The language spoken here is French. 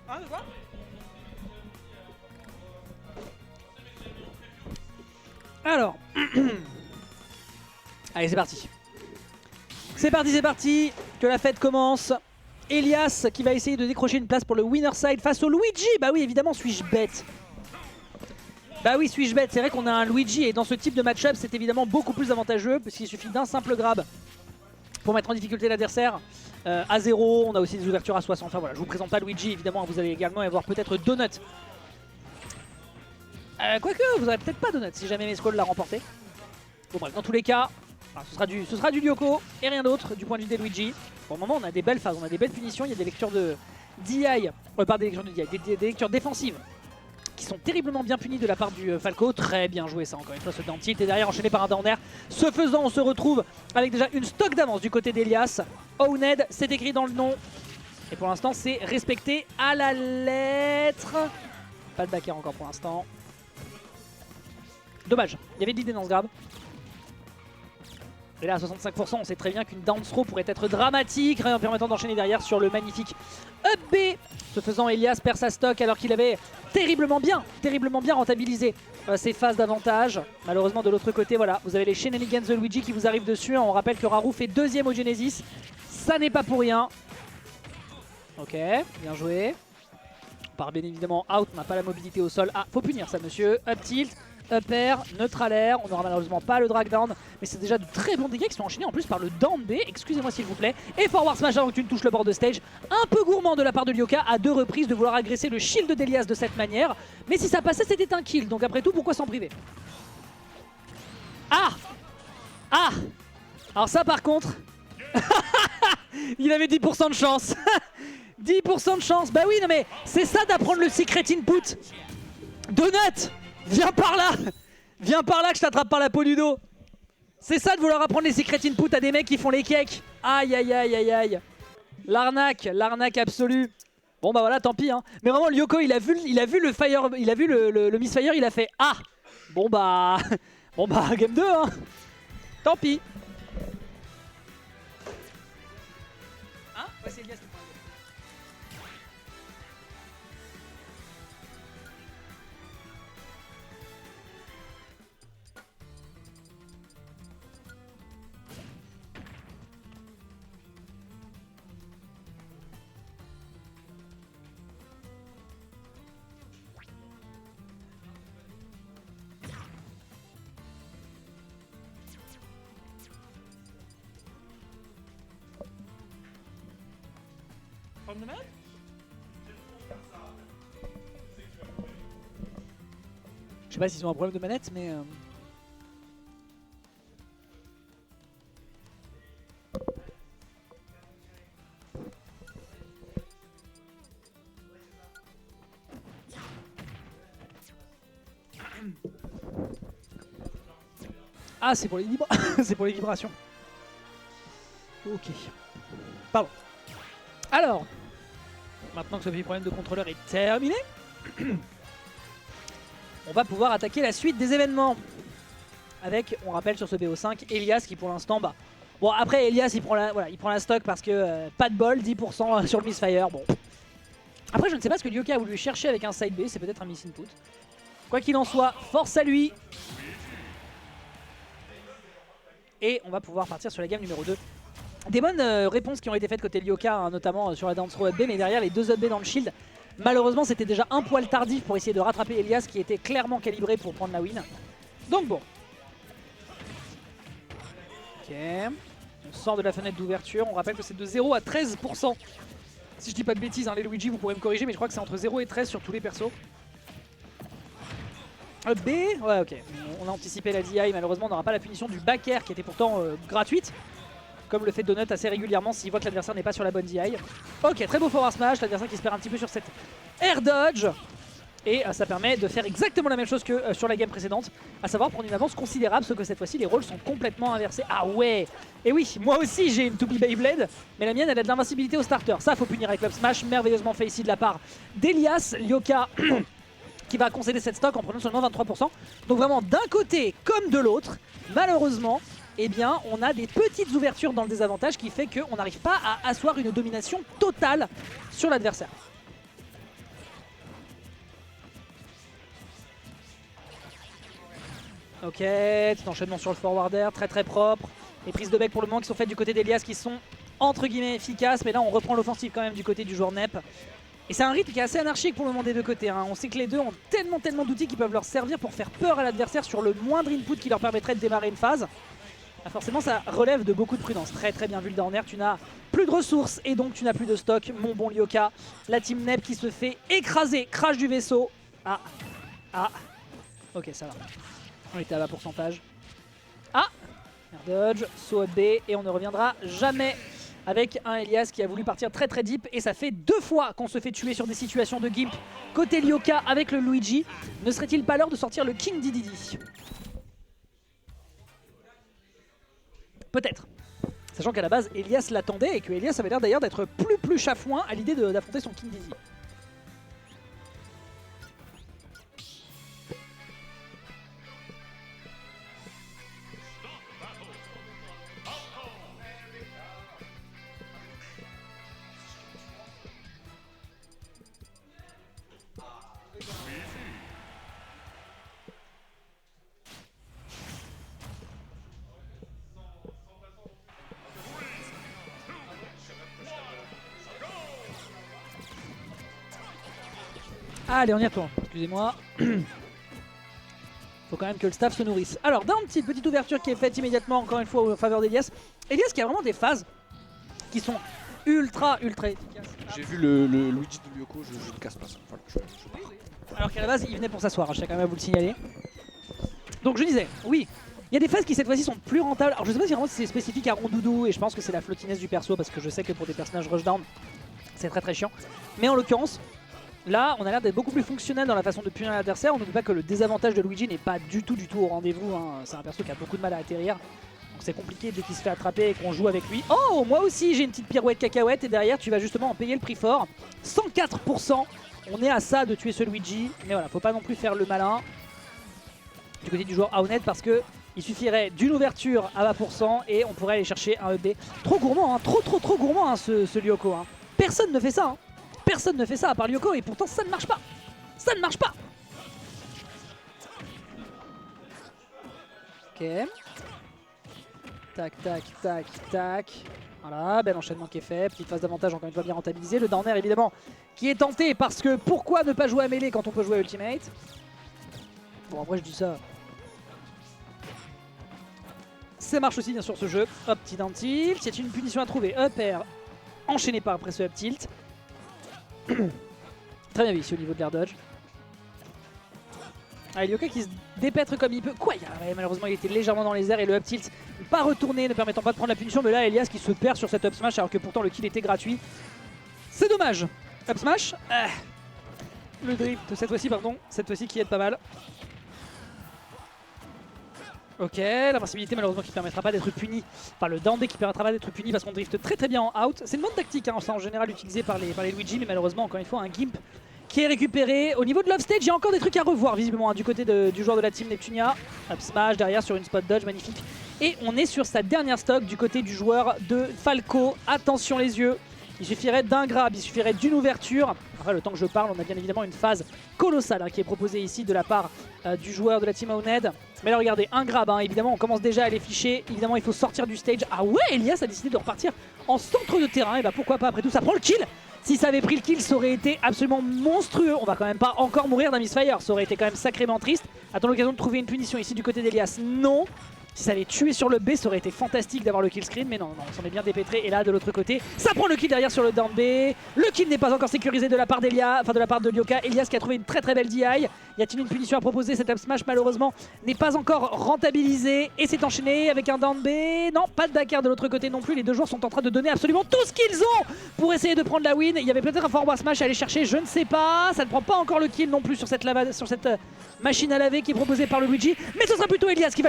Hein, de quoi? Alors. Allez, c'est parti. C'est parti, c'est parti. Que la fête commence. Elias qui va essayer de décrocher une place pour le winner side face au Luigi. Bah oui, évidemment, suis-je bête? Bah oui, suis-je bête? C'est vrai qu'on a un Luigi et dans ce type de match-up, c'est évidemment beaucoup plus avantageux parce qu'il suffit d'un simple grab pour mettre en difficulté l'adversaire. À 0, on a aussi des ouvertures à 60. Enfin voilà, je vous présente pas Luigi, évidemment, vous allez également avoir peut-être Donut. Quoique, vous aurez peut-être pas Donut si jamais Mescol l'a remporté. Bon bref, dans tous les cas, ce sera du Lyoko et rien d'autre du point de vue des Luigi. Pour le moment, on a des belles phases, on a des belles punitions, il y a des lectures de DI, pas des lectures de DI, des lectures défensives qui sont terriblement bien punies de la part du Falco. Très bien joué ça, encore une fois, ce down tilt et derrière enchaîné par un down air. Ce faisant, on se retrouve avec déjà une stock d'avance du côté d'Elias. Owned, c'est écrit dans le nom. Et pour l'instant, c'est respecté à la lettre. Pas de backer encore pour l'instant. Dommage, il y avait de l'idée dans ce grab. Et là à 65%, on sait très bien qu'une down throw pourrait être dramatique, en permettant d'enchaîner derrière sur le magnifique up B. Ce faisant, Elias perd sa stock alors qu'il avait terriblement bien rentabilisé ses phases d'avantage. Malheureusement de l'autre côté, voilà, vous avez les shenanigans de Luigi qui vous arrivent dessus. On rappelle que Raru fait deuxième au Genesis, ça n'est pas pour rien. Ok, bien joué. On part bien évidemment out, on n'a pas la mobilité au sol. Ah, faut punir ça monsieur, up tilt. Up air, neutral air, on n'aura malheureusement pas le drag down, mais c'est déjà de très bons dégâts qui sont enchaînés en plus par le down B, excusez-moi s'il vous plaît. Et forward smash avant que tu ne touches le bord de stage, un peu gourmand de la part de Lyoka à 2 reprises de vouloir agresser le shield d'Elias de cette manière, mais si ça passait c'était un kill, donc après tout pourquoi s'en priver? Ah! Ah! Alors ça par contre, il avait 10% de chance. 10% de chance, bah oui non mais c'est ça d'apprendre le secret input. Donut! Viens par là! Viens par là que je t'attrape par la peau du dos! C'est ça de vouloir apprendre les secret input à des mecs qui font les cakes! Aïe aïe aïe aïe aïe! L'arnaque absolue! Bon bah voilà, tant pis hein! Mais vraiment, Lyoko il a vu le fire, il a vu le misfire, il a fait ah! Bon bah game 2 hein! Tant pis! Hein? Ouais, c'est Elias qui prend. Problème de manette? Je sais pas s'ils ont un problème de manette, mais... Ah, c'est pour les c'est pour les vibrations. Ok. Pardon. Alors, maintenant que ce petit problème de contrôleur est terminé, on va pouvoir attaquer la suite des événements. Avec, on rappelle sur ce BO5, Elias qui pour l'instant, bah... Bon après Elias il prend la stock parce que pas de bol, 10% sur le misfire, bon. Après je ne sais pas ce que Lyoka a voulu chercher avec un side B, c'est peut-être un miss input. Quoi qu'il en soit, force à lui. Et on va pouvoir partir sur la game numéro 2. Des bonnes réponses qui ont été faites côté Lyoka, hein, notamment sur la down throw up B, mais derrière les 2 up B dans le shield. Malheureusement c'était déjà un poil tardif pour essayer de rattraper Elias qui était clairement calibré pour prendre la win. Donc bon. Ok. On sort de la fenêtre d'ouverture, on rappelle que c'est de 0 à 13%. Si je dis pas de bêtises, hein, les Luigi vous pourrez me corriger, mais je crois que c'est entre 0 et 13 sur tous les persos. Up B, ouais ok, on a anticipé la DI, malheureusement on n'aura pas la punition du back air qui était pourtant gratuite. Comme le fait Donut assez régulièrement s'il voit que l'adversaire n'est pas sur la bonne DI. Ok, très beau forward smash, l'adversaire qui se perd un petit peu sur cette air dodge. Et ça permet de faire exactement la même chose que sur la game précédente, à savoir prendre une avance considérable, sauf que cette fois-ci les rôles sont complètement inversés. Ah ouais! Et oui, moi aussi j'ai une 2B Beyblade, mais la mienne elle a de l'invincibilité au starter. Ça faut punir avec l'up smash, merveilleusement fait ici de la part d'Elias. Lyoka qui va concéder cette stock en prenant seulement 23%. Donc vraiment d'un côté comme de l'autre, malheureusement, eh bien on a des petites ouvertures dans le désavantage qui fait qu'on n'arrive pas à asseoir une domination totale sur l'adversaire. Ok, petit enchaînement sur le forwarder, très très propre. Les prises de bec pour le moment qui sont faites du côté d'Elias qui sont entre guillemets efficaces. Mais là on reprend l'offensive quand même du côté du joueur NEP. Et c'est un rythme qui est assez anarchique pour le moment des deux côtés. Hein. On sait que les deux ont tellement d'outils qui peuvent leur servir pour faire peur à l'adversaire sur le moindre input qui leur permettrait de démarrer une phase. Ah, forcément ça relève de beaucoup de prudence. Très bien vu le downer, tu n'as plus de ressources et donc tu n'as plus de stock, mon bon Lyoka. La team NEP qui se fait écraser, crash du vaisseau. Ah. Ok, ça va. On était à bas pourcentage. Ah, air dodge, saut up B et on ne reviendra jamais avec un Elias qui a voulu partir très deep. Et ça fait 2 fois qu'on se fait tuer sur des situations de Gimp côté Lyoka avec le Luigi. Ne serait-il pas l'heure de sortir le King Dedede? Peut-être. Sachant qu'à la base, Elias l'attendait et que Elias avait l'air d'ailleurs d'être plus chafouin à l'idée d'affronter son King Dedede. Allez, on y retourne. Excusez-moi. Faut quand même que le staff se nourrisse. Alors, d'un petite ouverture qui est faite immédiatement, encore une fois, en faveur d'Elias. Elias qui a vraiment des phases qui sont ultra efficaces. J'ai vu le Luigi de Lyoko, je ne casse pas ça. Voilà, je pars. Alors qu'à la base, il venait pour s'asseoir, je tiens quand même à vous le signaler. Donc je disais, oui, il y a des phases qui cette fois-ci sont plus rentables. Alors je sais pas si vraiment c'est spécifique à Rondoudou et je pense que c'est la flottiness du perso parce que je sais que pour des personnages rushdown, c'est très chiant. Mais en l'occurrence, là, on a l'air d'être beaucoup plus fonctionnel dans la façon de punir l'adversaire. On n'oublie pas que le désavantage de Luigi n'est pas du tout au rendez-vous. Hein. C'est un perso qui a beaucoup de mal à atterrir. Donc c'est compliqué dès qu'il se fait attraper et qu'on joue avec lui. Oh, moi aussi j'ai une petite pirouette cacahuète et derrière tu vas justement en payer le prix fort. 104%. On est à ça de tuer ce Luigi. Mais voilà, faut pas non plus faire le malin du côté du joueur Aouned parce que il suffirait d'une ouverture à 20% et on pourrait aller chercher un ED. Trop gourmand, hein, trop gourmand hein, ce Lyoko. Hein. Personne ne fait ça. Hein. Personne ne fait ça à part Lyoko et pourtant ça ne marche pas. Ça ne marche pas. Ok. Tac. Voilà, bel enchaînement qui est fait. Petite phase d'avantage encore une fois bien rentabilisée. Le downer évidemment qui est tenté parce que pourquoi ne pas jouer à mêlée quand on peut jouer à ultimate? Bon après je dis ça. Ça marche aussi bien sûr ce jeu. Hop, petit down tilt. Il y a une punition à trouver. Up air enchaîné par après ce up tilt. Très bien vu ici au niveau de l'air dodge. Ah, Lyoka qui se dépêtre comme il peut. Quoi, malheureusement il était légèrement dans les airs et le up tilt pas retourné ne permettant pas de prendre la punition. Mais là Elias qui se perd sur cet up smash alors que pourtant le kill était gratuit. C'est dommage. Up smash. Le drift cette fois-ci pardon. Cette fois-ci qui aide pas mal. Ok, l'invincibilité malheureusement qui ne permettra pas d'être puni. Enfin le down B qui permettra pas d'être puni parce qu'on drift très bien en out. C'est une bonne tactique hein, en général utilisée par les Luigi, mais malheureusement encore une fois un Gimp qui est récupéré. Au niveau de l'off stage, il y a encore des trucs à revoir visiblement hein, du côté du joueur de la team Neptunia. Up smash derrière sur une spot dodge magnifique. Et on est sur sa dernière stock du côté du joueur de Falco. Attention les yeux. Il suffirait d'un grab, il suffirait d'une ouverture. Enfin, le temps que je parle, on a bien évidemment une phase colossale hein, qui est proposée ici de la part du joueur de la team Aouned. Mais là, regardez, un grab, hein, évidemment, on commence déjà à les ficher. Évidemment, il faut sortir du stage. Ah ouais, Elias a décidé de repartir en centre de terrain. Et bah pourquoi pas, après tout, ça prend le kill. Si ça avait pris le kill, ça aurait été absolument monstrueux. On va quand même pas encore mourir d'un misfire. Ça aurait été quand même sacrément triste. A-t-on l'occasion de trouver une punition ici du côté d'Elias? Non. Si ça avait tué sur le B, ça aurait été fantastique d'avoir le kill screen, mais non, on s'en est bien dépêtré. Et là, de l'autre côté, ça prend le kill derrière sur le down B. Le kill n'est pas encore sécurisé de la part d'Elias, enfin de la part de Lyoka. Elias qui a trouvé une très belle DI. Y a-t-il une punition à proposer? Cet up smash malheureusement n'est pas encore rentabilisé et c'est enchaîné avec un down B. Non, pas de Dakar de l'autre côté non plus. Les deux joueurs sont en train de donner absolument tout ce qu'ils ont pour essayer de prendre la win. Il y avait peut-être un forward smash à aller chercher, je ne sais pas. Ça ne prend pas encore le kill non plus sur cette machine à laver qui est proposée par le Luigi, mais ce sera plutôt Elias qui va